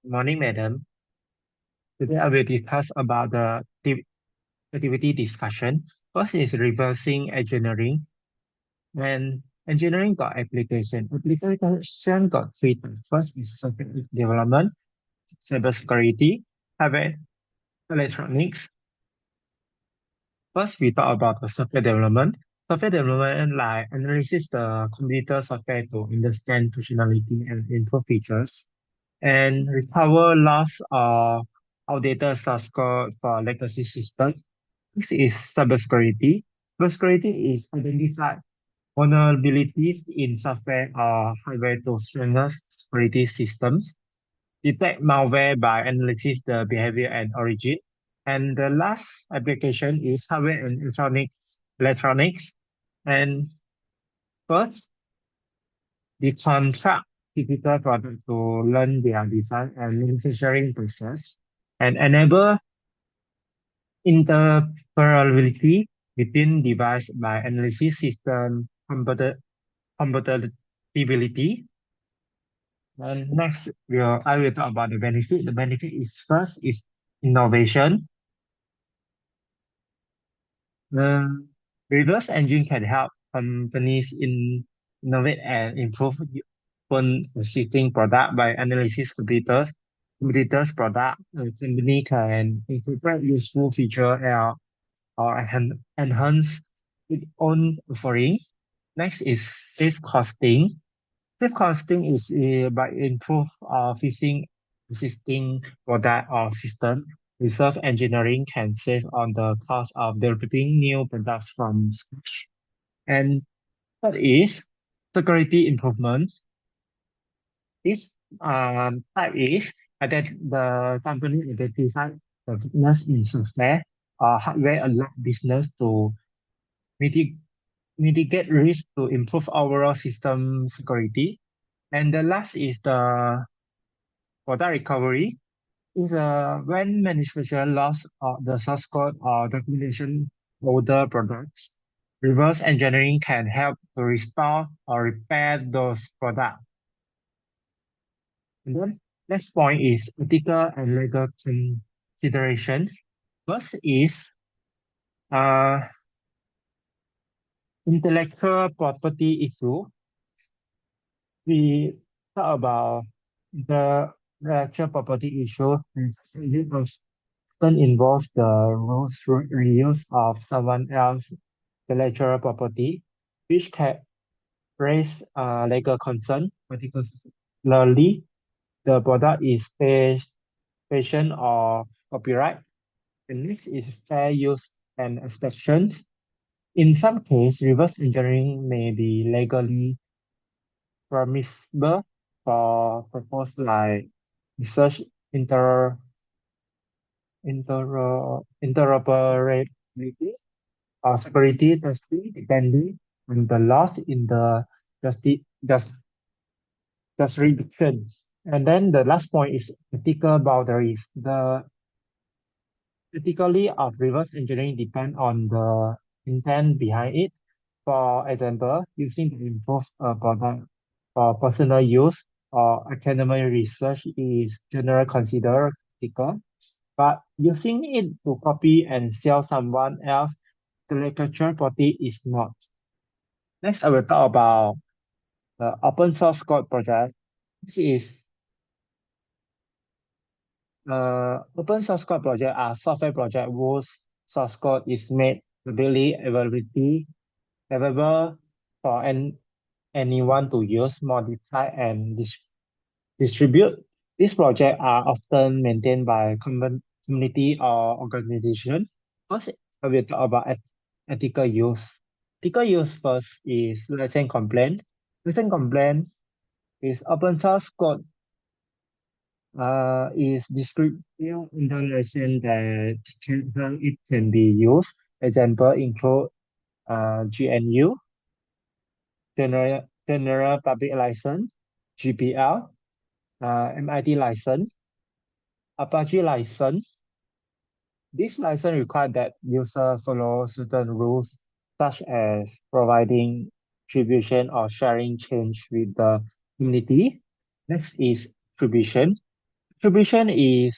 Morning, madam. Today I will discuss about the activity discussion. First is reversing engineering. When engineering got application, application got three types. First is software development, cybersecurity, hardware electronics. First, we talk about the software development. Software development like analyzes the computer software to understand functionality and improve features, and recover lost or outdated source code for legacy systems. This is cybersecurity. Cybersecurity is identify vulnerabilities in software or hardware to strengthen security systems, detect malware by analyzing the behavior and origin. And the last application is hardware and electronics. Electronics. And first, the contract typical product to learn their design and manufacturing process and enable interoperability between device by analysis system compatibility. And next, I will talk about the benefit. The benefit is first is innovation. The reverse engine can help companies innovate and improve open existing product by analysis competitors product. The company can incorporate useful feature or enhance its own offering. Next is safe costing. Safe costing is by improve fixing existing product or system. Reserve engineering can save on the cost of developing new products from scratch. And third is security improvement. This type is that the company identify the weakness in software or hardware alert business to mitigate mitigate risk to improve overall system security. And the last is the product recovery. Is when manufacturer lost the source code or documentation older products. Reverse engineering can help to restore or repair those products. And then next point is ethical and legal consideration. First is uh, intellectual property issue. We talk about the intellectual property issue and it often involves the reuse of someone else's intellectual property, which can raise legal concern, particularly the product is patient or copyright. The next is fair use and extraction. In some cases, reverse engineering may be legally permissible for purposes like research interoperability or security testing, depending on the laws in the justi- just jurisdiction. And then the last point is ethical boundaries. The ethically of reverse engineering depend on the intent behind it. For example, using to improve a product for personal use or academic research is generally considered ethical, but using it to copy and sell someone else intellectual property is not. Next, I will talk about the open source code project. This is open source code project are software project whose source code is made publicly available for anyone to use, modify, and distribute. These projects are often maintained by community or organization. First, I will talk about ethical use. Ethical use first is license complaint. License complaint is open source code is descriptive information that how it can be used. Example include GNU, General Public License, GPL, MIT license, Apache license. This license requires that user follow certain rules, such as providing attribution or sharing change with the community. Next is attribution. Contribution is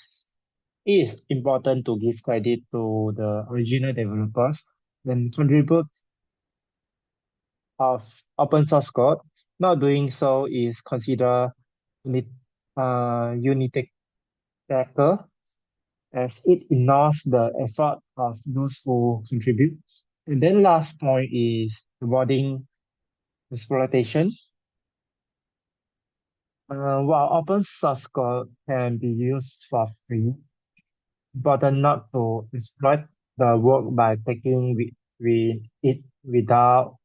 important to give credit to the original developers and contribute of open source code. Not doing so is considered unit, unitaker as it ignores the effort of those who contribute. And then last point is avoiding exploitation. While open source code can be used for free, important not to exploit the work by taking with it without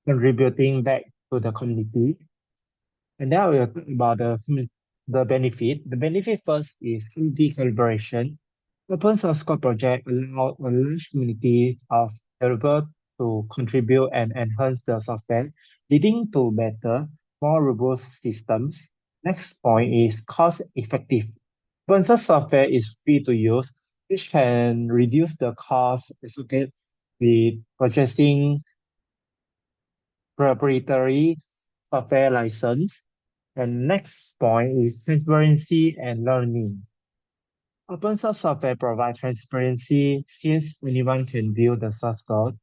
contributing back to the community. And now we'll talk about the benefit. The benefit first is community collaboration. Open source code project allow a large community of developers to contribute and enhance the software, leading to better, more robust systems. Next point is cost effective. Open source software is free to use, which can reduce the cost associated with purchasing proprietary software license. And next point is transparency and learning. Open source software provides transparency since anyone can view the source code.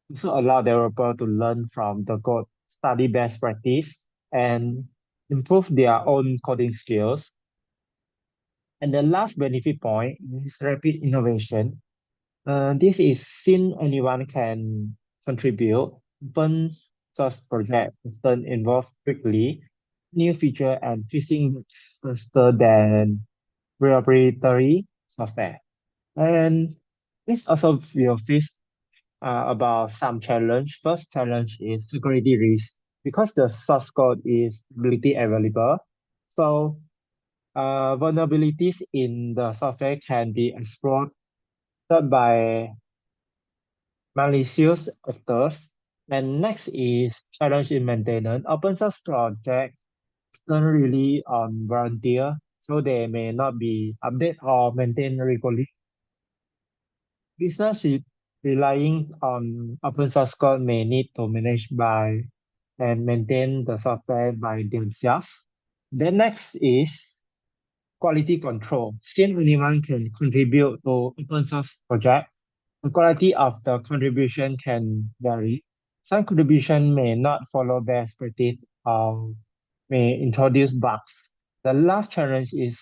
Also allow developers to learn from the code, study best practice, and improve their own coding skills. And the last benefit point is rapid innovation. This is since anyone can contribute. Open source project often involve quickly new feature and fixing bugs faster than proprietary software. And this also will face about some challenge. First challenge is security risk because the source code is publicly available. So vulnerabilities in the software can be exploited by malicious actors. And next is challenge in maintenance. Open source project don't really on volunteer, so they may not be updated or maintained regularly. Business relying on open source code may need to manage by and maintain the software by themselves. Then next is quality control. Since anyone can contribute to open source project, the quality of the contribution can vary. Some contribution may not follow best practice or may introduce bugs. The last challenge is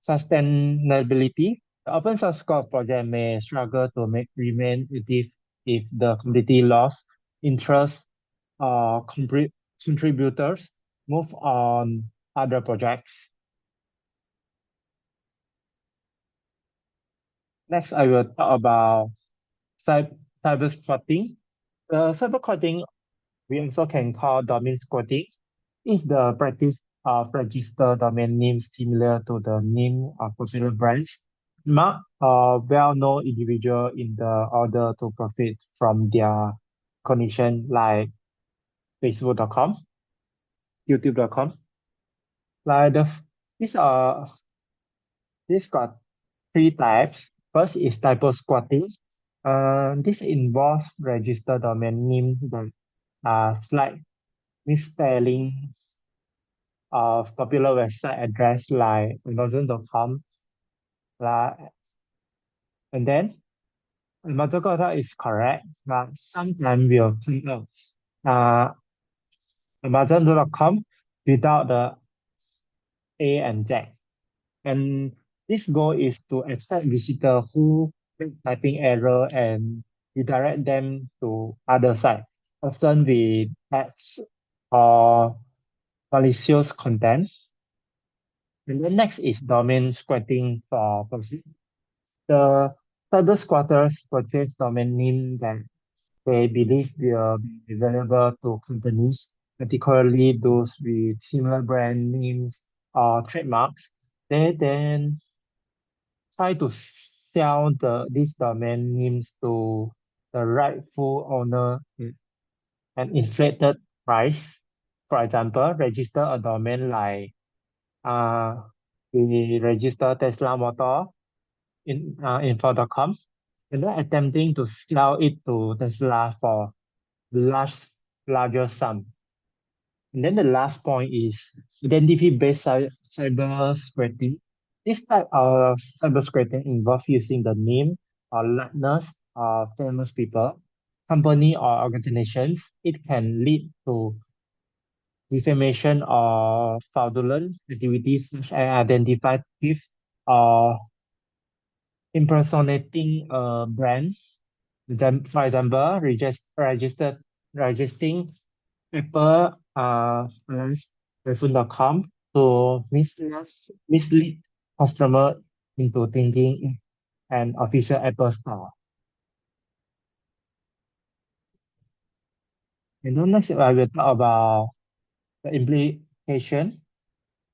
sustainability. The open source code project may struggle to remain active if the community lost interest or contributors move on other projects. Next, I will talk about cyber squatting. Cyber squatting, we also can call domain squatting, is the practice of register domain names similar to the name of popular brands, mark a well-known individual in the order to profit from their connection like Facebook.com, YouTube.com. Like these are these got three types. First is typo squatting. This involves register domain name that are slight misspelling of popular website address like Amazon.com, like, and then Amazon.com is correct, but sometimes we'll click uh, Amazon.com without the A and Z. And this goal is to attract visitors who make typing error and redirect them to other site, often with ads or malicious content. And then next is domain squatting for profit. The cyber squatters purchase domain name that they believe will be valuable to companies, particularly those with similar brand names or trademarks. They then try to sell these domain names to the rightful owner at an inflated price. For example, register a domain like uh, we register Tesla Motor in info.com and then attempting to sell it to Tesla for large larger sum. And then the last point is identity-based cybersecurity. This type of cybersecurity involves using the name or likeness of famous people, company or organizations. It can lead to defamation or fraudulent activities such as identify thief or impersonating a brand. For example, registering Apple plans iPhone.com to mislead customer into thinking an official Apple store. And then next, I will talk about the implication.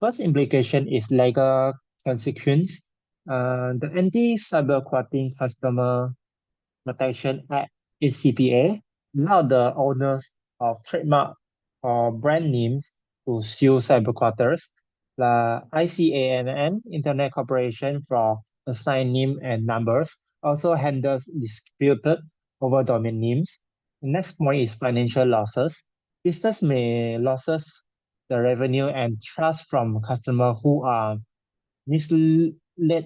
First implication is legal consequence. The Anti-Cybercrime Customer Protection Act (ACPA) allow the owners of trademark or brand names to sue cybercriminals. The ICANN Internet Corporation for Assigned Name and Numbers also handles disputed over domain names. The next point is financial losses. Business may losses the revenue and trust from customers who are misled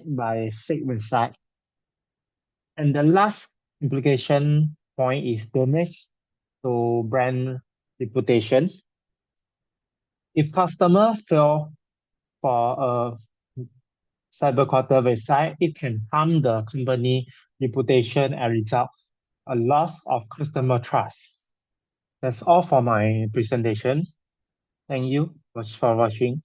by fake websites. And the last implication point is damage to brand reputation. If customer fell for a cybercrime website, it can harm the company reputation and result a loss of customer trust. That's all for my presentation. Thank you for watching.